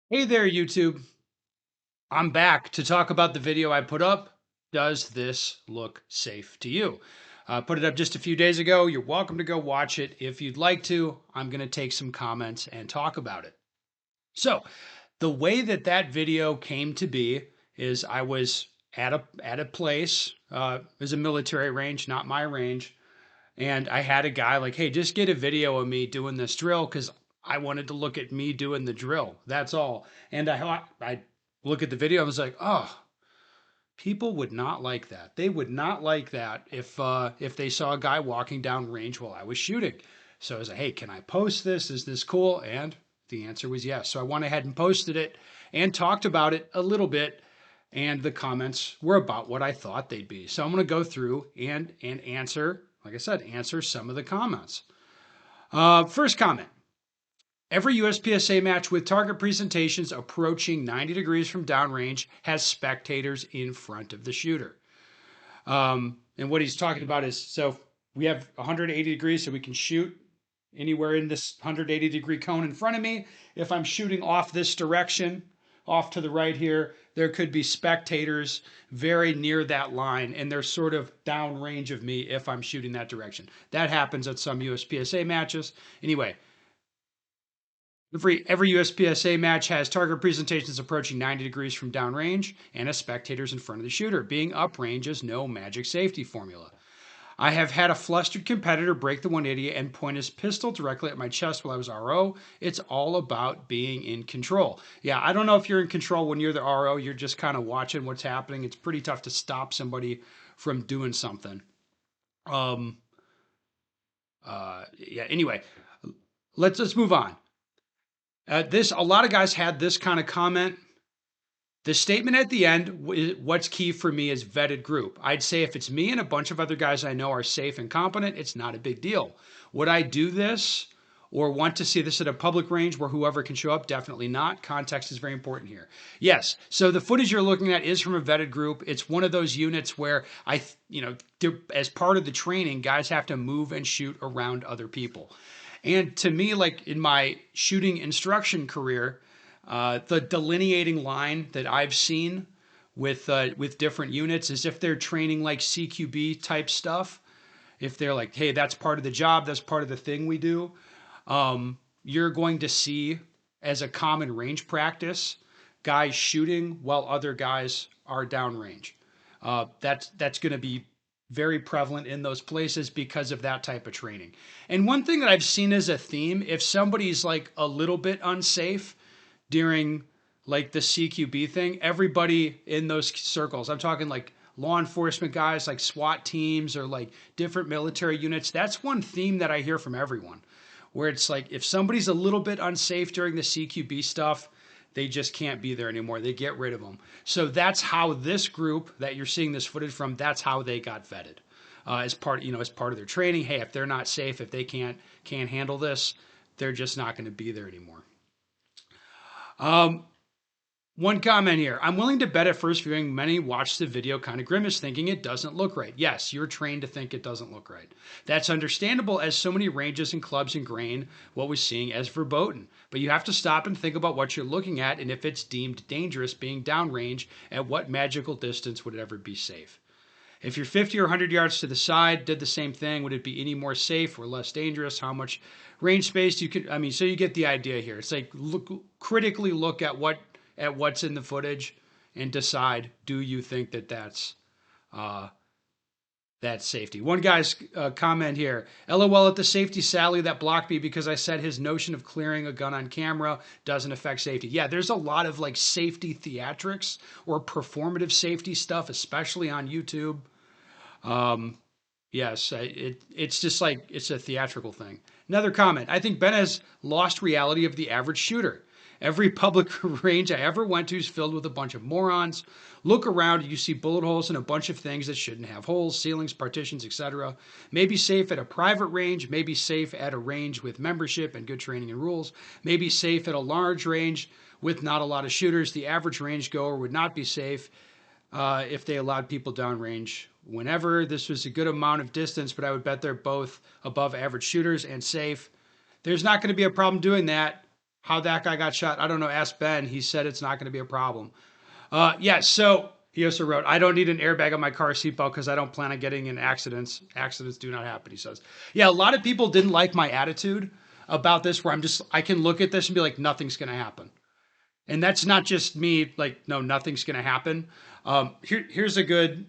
Hey there, YouTube. I'm back to talk about the video I put up. Does this look safe to you? Put it up just a few days ago. You're welcome to go watch it if you'd like to. I'm going to take some comments and talk about it. So, the way that that video came to be is I was at a place. It was a military range, not my range, and I had a guy like, "Hey, just get a video of me doing this drill because I wanted to look at me doing the drill. That's all." And I look at the video. I was like, "Oh, people would not like that. They would not like that if they saw a guy walking down range while I was shooting." So I was like, "Hey, can I post this? Is this cool?" And the answer was yes. So I went ahead and posted it and talked about it a little bit. And the comments were about what I thought they'd be. So I'm going to go through and answer, like I said, answer some of the comments. First comment. Every USPSA match with target presentations approaching 90 degrees from downrange has spectators in front of the shooter. And what he's talking about is, so we have 180 degrees, so we can shoot anywhere in this 180-degree cone in front of me. If I'm shooting off this direction, off to the right here, there could be spectators very near that line, and they're sort of downrange of me if I'm shooting that direction. That happens at some USPSA matches. Anyway, every USPSA match has target presentations approaching 90 degrees from downrange and has spectators in front of the shooter. Being uprange is no magic safety formula. I have had a flustered competitor break the 180 and point his pistol directly at my chest while I was RO. It's all about being in control. Yeah, I don't know if you're in control when you're the RO. You're just kind of watching what's happening. It's pretty tough to stop somebody from doing something. Um, yeah. Anyway, let's move on. This a lot of guys had this kind of comment. The statement at the end, what's key for me is vetted group. I'd say if it's me and a bunch of other guys I know are safe and competent, it's not a big deal. Would I do this or want to see this at a public range where whoever can show up? Definitely not. Context is very important here. Yes. So the footage you're looking at is from a vetted group. It's one of those units where as part of the training, guys have to move and shoot around other people. And to me, like in my shooting instruction career, the delineating line that I've seen with different units is if they're training like CQB type stuff. If they're like, hey, that's part of the job, that's part of the thing we do. You're going to see as a common range practice guys shooting while other guys are downrange. That's going to be very prevalent in those places because of that type of training. And one thing that I've seen as a theme, if somebody's like a little bit unsafe, during like the CQB thing, everybody in those circles, I'm talking like law enforcement guys, like SWAT teams or like different military units, that's one theme that I hear from everyone. Where it's like if somebody's a little bit unsafe during the CQB stuff, they just can't be there anymore. They get rid of them. So that's how this group that you're seeing this footage from, that's how they got vetted. As part of their training. Hey, if they're not safe, if they can't handle this, they're just not going to be there anymore. Um, One comment here. I'm willing to bet at first viewing many watch the video kind of grimace thinking it doesn't look right. Yes, you're trained to think it doesn't look right. That's understandable as so many ranges and clubs ingrain what we're seeing as verboten. But you have to stop and think about what you're looking at and if it's deemed dangerous being downrange, at what magical distance would it ever be safe? If you're 50 or 100 yards to the side, did the same thing, would it be any more safe or less dangerous? How much range space you could, I mean, so you get the idea here. It's like critically look at what's in the footage and decide, do you think that uh, that's safety? One guy's comment here, LOL at the safety Sally that blocked me because I said his notion of clearing a gun on camera doesn't affect safety. Yeah, there's a lot of like safety theatrics or performative safety stuff, especially on YouTube. Um, yes, it's just like it's a theatrical thing. Another comment. I think Ben has lost reality of the average shooter. Every public range I ever went to is filled with a bunch of morons. Look around, you see bullet holes in a bunch of things that shouldn't have holes, ceilings, partitions, etc. Maybe safe at a private range, maybe safe at a range with membership and good training and rules, maybe safe at a large range with not a lot of shooters. The average range goer would not be safe if they allowed people downrange whenever. This was a good amount of distance, but I would bet they're both above average shooters and safe. There's not going to be a problem doing that. How that guy got shot, I don't know. Ask Ben. He said it's not going to be a problem. Yeah, so he also wrote, I don't need an airbag on my car seatbelt because I don't plan on getting in accidents. Accidents do not happen, he says. Yeah, a lot of people didn't like my attitude about this, where I can look at this and be like, nothing's going to happen. And that's not just me, like, no, nothing's going to happen. Here's a good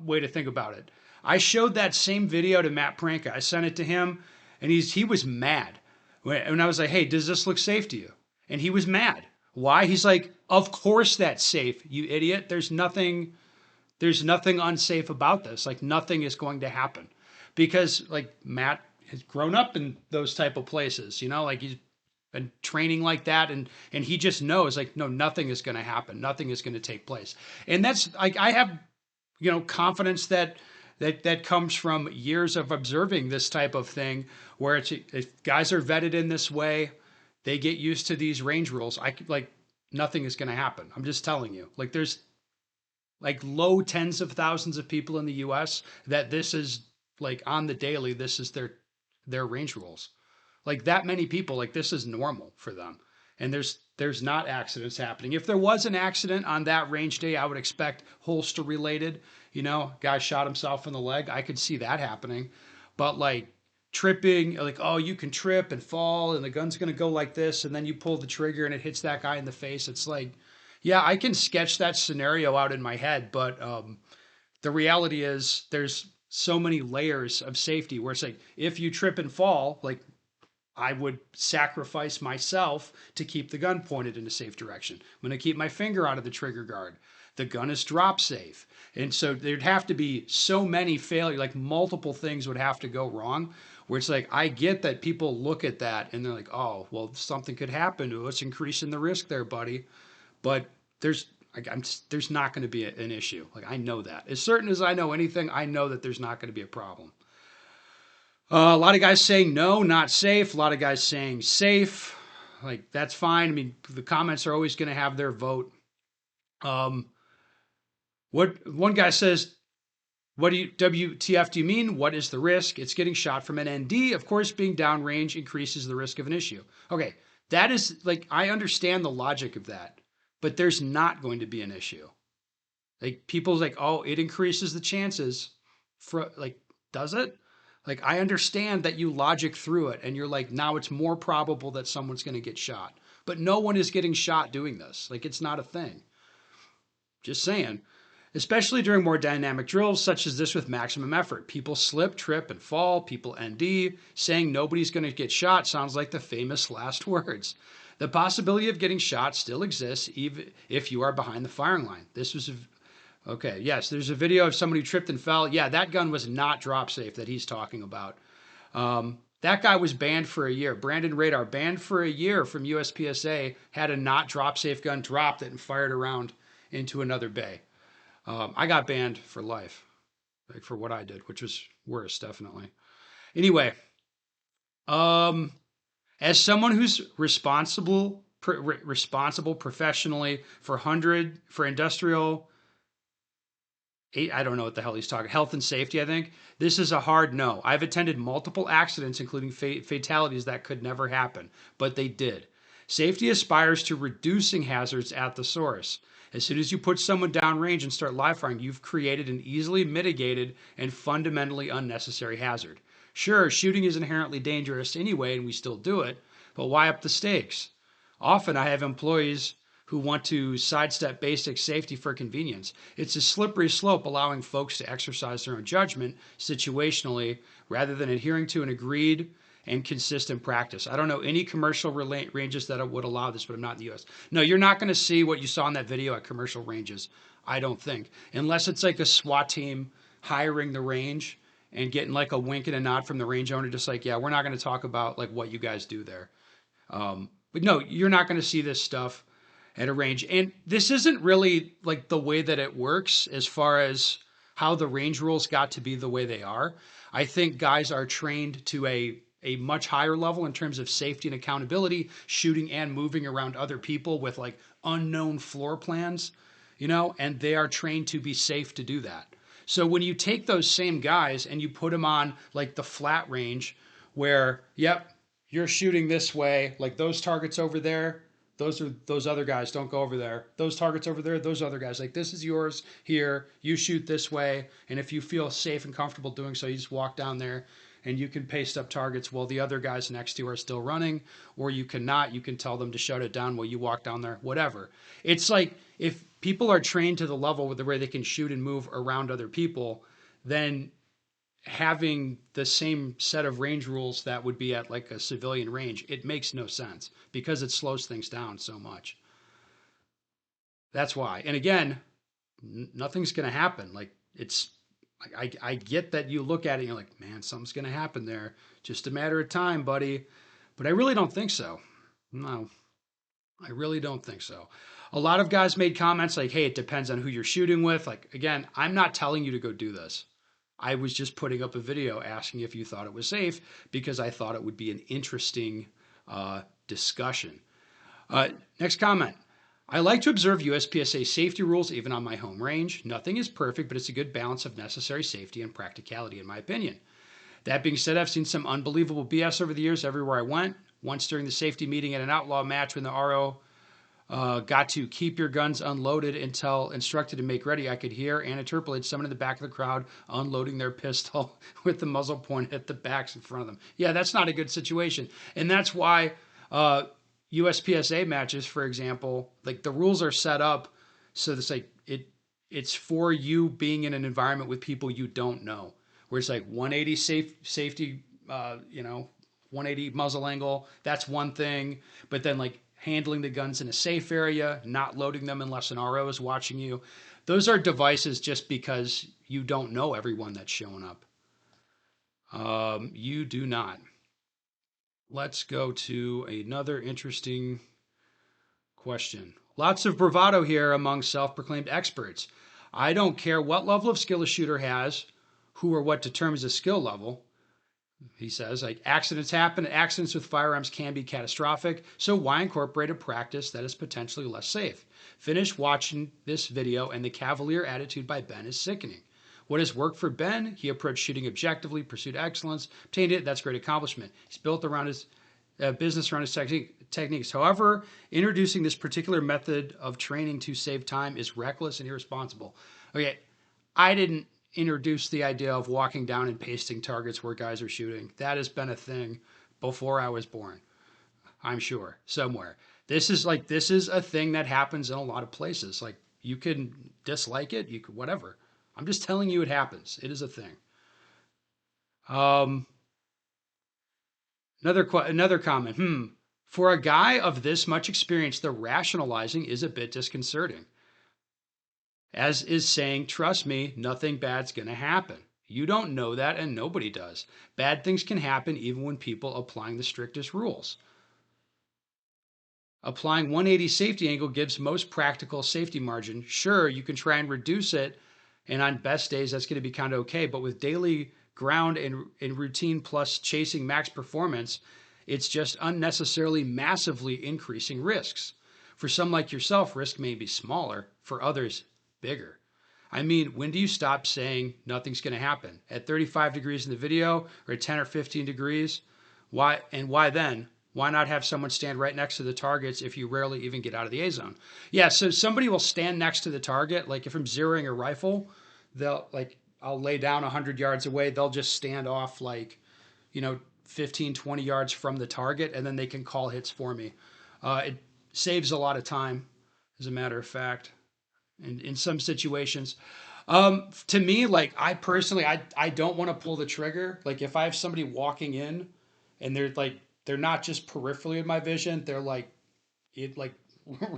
way to think about it. I showed that same video to Matt Pranka. I sent it to him, and he was mad. And I was like, hey, does this look safe to you? And he was mad. Why? He's like, of course that's safe, you idiot. There's nothing unsafe about this. Like nothing is going to happen. Because like Matt has grown up in those type of places, like he's been training like that, and he just knows like no, nothing is going to happen. Nothing is going to take place. And that's like I have confidence that comes from years of observing this type of thing, where it's if guys are vetted in this way, they get used to these range rules. Like nothing is going to happen. I'm just telling you. Like there's like low tens of thousands of people in the US that this is like on the daily, this is their range rules. Like that many people, like this is normal for them. And there's not accidents happening. If there was an accident on that range day, I would expect holster related, guy shot himself in the leg. I could see that happening. But like tripping, like, oh, you can trip and fall and the gun's going to go like this. And then you pull the trigger and it hits that guy in the face. It's like, yeah, I can sketch that scenario out in my head. But the reality is there's so many layers of safety where it's like, if you trip and fall, like I would sacrifice myself to keep the gun pointed in a safe direction. I'm going to keep my finger out of the trigger guard. The gun is drop safe. And so there'd have to be so many failures, like multiple things would have to go wrong, where it's like, I get that people look at that and they're like, oh, well, something could happen to us, increasing the risk there, buddy. But there's, there's not going to be an issue. Like, I know that. As certain as I know anything, I know that there's not going to be a problem. A lot of guys saying no, not safe. A lot of guys saying safe. Like, that's fine. I mean, the comments are always going to have their vote. What one guy says, what do you, WTF do you mean? What is the risk? It's getting shot from an ND. Of course, being downrange increases the risk of an issue. Okay, that is like, I understand the logic of that, but there's not going to be an issue. Like, people's like, oh, it increases the chances for, like, does it? Like, I understand that you logic through it and you're like, now it's more probable that someone's going to get shot. But no one is getting shot doing this. Like, it's not a thing. Just saying. Especially during more dynamic drills such as this with maximum effort. People slip, trip, and fall. People ND. Saying nobody's going to get shot sounds like the famous last words. The possibility of getting shot still exists even if you are behind the firing line. This was okay, yes, there's a video of somebody who tripped and fell. Yeah, that gun was not drop safe that he's talking about. That guy was banned for a year. Brandon Radar, banned for a year from USPSA, had a not drop safe gun, dropped it, and fired around into another bay. I got banned for life, like for what I did, which was worse, definitely. Anyway, as someone who's responsible professionally for industrial, I don't know what the hell he's talking. Health and safety, I think. This is a hard no. I've attended multiple accidents, including fatalities that could never happen, but they did. Safety aspires to reducing hazards at the source. As soon as you put someone downrange and start live firing, you've created an easily mitigated and fundamentally unnecessary hazard. Sure, shooting is inherently dangerous anyway, and we still do it, but why up the stakes? Often I have employees who want to sidestep basic safety for convenience. It's a slippery slope, allowing folks to exercise their own judgment situationally rather than adhering to an agreed and consistent practice. I don't know any commercial ranges that would allow this, but I'm not in the US. No, you're not going to see what you saw in that video at commercial ranges, I don't think. Unless it's like a SWAT team hiring the range and getting like a wink and a nod from the range owner, just like, yeah, we're not going to talk about like what you guys do there. But no, you're not going to see this stuff at a range. And this isn't really like the way that it works as far as how the range rules got to be the way they are. I think guys are trained to a much higher level in terms of safety and accountability, shooting and moving around other people with like unknown floor plans, and they are trained to be safe to do that. So when you take those same guys and you put them on like the flat range where, yep, you're shooting this way, like those targets over there, those other guys, don't go over there. Those targets over there, those other guys, like this is yours here, you shoot this way, and if you feel safe and comfortable doing so, you just walk down there and you can paste up targets while the other guys next to you are still running, or you cannot, you can tell them to shut it down while you walk down there, whatever. It's like if people are trained to the level with the way they can shoot and move around other people, then having the same set of range rules that would be at like a civilian range, it makes no sense because it slows things down so much. That's why. And again, nothing's going to happen. Like it's, I get that you look at it and you're like, man, something's going to happen there. Just a matter of time, buddy. But I really don't think so. No, I really don't think so. A lot of guys made comments like, hey, it depends on who you're shooting with. Like, again, I'm not telling you to go do this. I was just putting up a video asking if you thought it was safe because I thought it would be an interesting discussion. Next comment. I like to observe USPSA safety rules even on my home range. Nothing is perfect, but it's a good balance of necessary safety and practicality, in my opinion. That being said, I've seen some unbelievable BS over the years everywhere I went. Once during the safety meeting at an outlaw match when the RO got to keep your guns unloaded until instructed to make ready, I could hear and interpolate someone in the back of the crowd unloading their pistol with the muzzle pointed at the backs in front of them. Yeah, that's not a good situation. And that's why USPSA matches, for example, like the rules are set up so it's like it's for you being in an environment with people you don't know. Where it's like 180 safety, 180 muzzle angle. That's one thing, but then like handling the guns in a safe area, not loading them unless an RO is watching you. Those are devices just because you don't know everyone that's showing up. You do not. Let's go to another interesting question. Lots of bravado here among self-proclaimed experts. I don't care what level of skill a shooter has, who or what determines a skill level. He says, like, accidents happen. Accidents with firearms can be catastrophic. So why incorporate a practice that is potentially less safe? Finish watching this video, and the Cavalier Attitude by Ben is sickening. What has worked for Ben? He approached shooting objectively, pursued excellence, obtained it. That's a great accomplishment. He's built around his business around his techniques. However, introducing this particular method of training to save time is reckless and irresponsible. Okay, I didn't introduce the idea of walking down and pasting targets where guys are shooting. That has been a thing before I was born, I'm sure, somewhere. This is a thing that happens in a lot of places. Like you can dislike it, you could whatever. I'm just telling you it happens. It is a thing. Um, another comment. For a guy of this much experience, the rationalizing is a bit disconcerting. As is saying, trust me, nothing bad's going to happen. You don't know that, and nobody does. Bad things can happen even when people applying the strictest rules. Applying 180 safety angle gives most practical safety margin. Sure, you can try and reduce it, and on best days, that's going to be kind of okay. But with daily ground and routine plus chasing max performance, it's just unnecessarily massively increasing risks. For some like yourself, risk may be smaller. For others, bigger. I mean, when do you stop saying nothing's going to happen? At 35 degrees in the video or at 10 or 15 degrees? Why and why then? Why not have someone stand right next to the targets if you rarely even get out of the A zone? Yeah, so somebody will stand next to the target. Like if I'm zeroing a rifle, I'll lay down 100 yards away. They'll just stand off 15, 20 yards from the target, and then they can call hits for me. It saves a lot of time, as a matter of fact, in some situations. To me, like I personally, I don't want to pull the trigger. Like if I have somebody walking in and they're not just peripherally in my vision, they're we're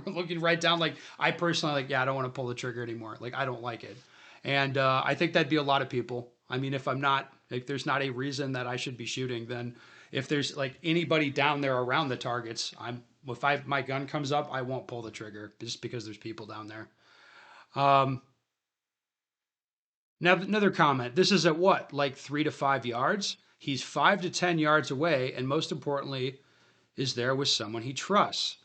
looking right down. Like I personally I don't want to pull the trigger anymore. Like I don't like it. And I think that'd be a lot of people. I mean, if I'm not, like, there's not a reason that I should be shooting, then if there's like anybody down there around the targets, if my gun comes up, I won't pull the trigger just because there's people down there. Now, another comment. This is at what, like 3 to 5 yards? He's 5 to 10 yards away, and most importantly, is there with someone he trusts.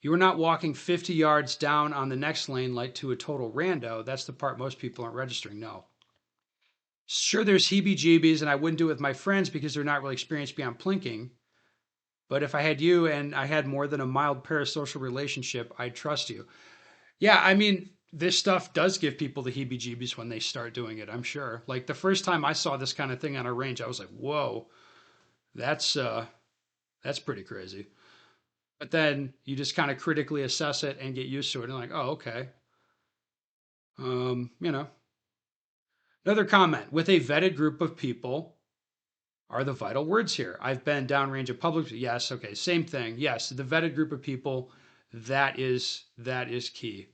You are not walking 50 yards down on the next lane like to a total rando. That's the part most people aren't registering. No. Sure, there's heebie-jeebies, and I wouldn't do it with my friends because they're not really experienced beyond plinking. But if I had you and I had more than a mild parasocial relationship, I'd trust you. Yeah, I mean, this stuff does give people the heebie-jeebies when they start doing it, I'm sure. Like the first time I saw this kind of thing on a range, I was like, "Whoa, that's uh that's pretty crazy." But then you just kind of critically assess it and get used to it and like, "Oh, okay." You know. Another comment, with a vetted group of people are the vital words here. I've been downrange of public. Yes, okay, same thing. Yes, the vetted group of people, that is key.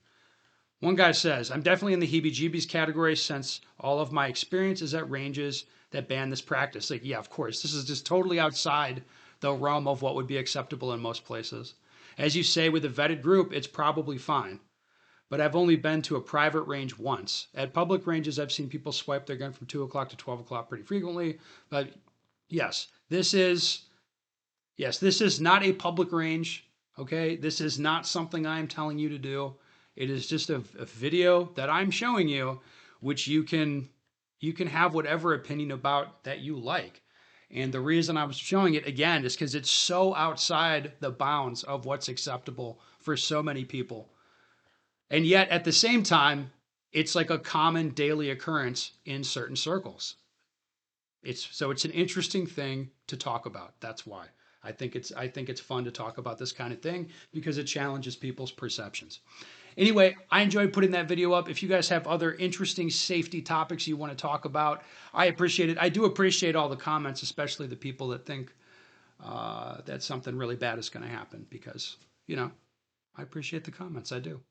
One guy says, I'm definitely in the heebie jeebies category since all of my experience is at ranges that ban this practice. Like, yeah, of course, this is just totally outside the realm of what would be acceptable in most places. As you say, with a vetted group, it's probably fine. But I've only been to a private range once. At public ranges, I've seen people swipe their gun from 2 o'clock to 12 o'clock pretty frequently. But yes, this is not a public range. Okay, this is not something I'm telling you to do. It is just a video that I'm showing you, which you can have whatever opinion about that you like. And the reason I was showing it again is because it's so outside the bounds of what's acceptable for so many people. And yet at the same time, it's like a common daily occurrence in certain circles. It's an interesting thing to talk about. That's why. I think it's fun to talk about this kind of thing because it challenges people's perceptions. Anyway, I enjoyed putting that video up. If you guys have other interesting safety topics you want to talk about, I appreciate it. I do appreciate all the comments, especially the people that think that something really bad is going to happen because, I appreciate the comments. I do.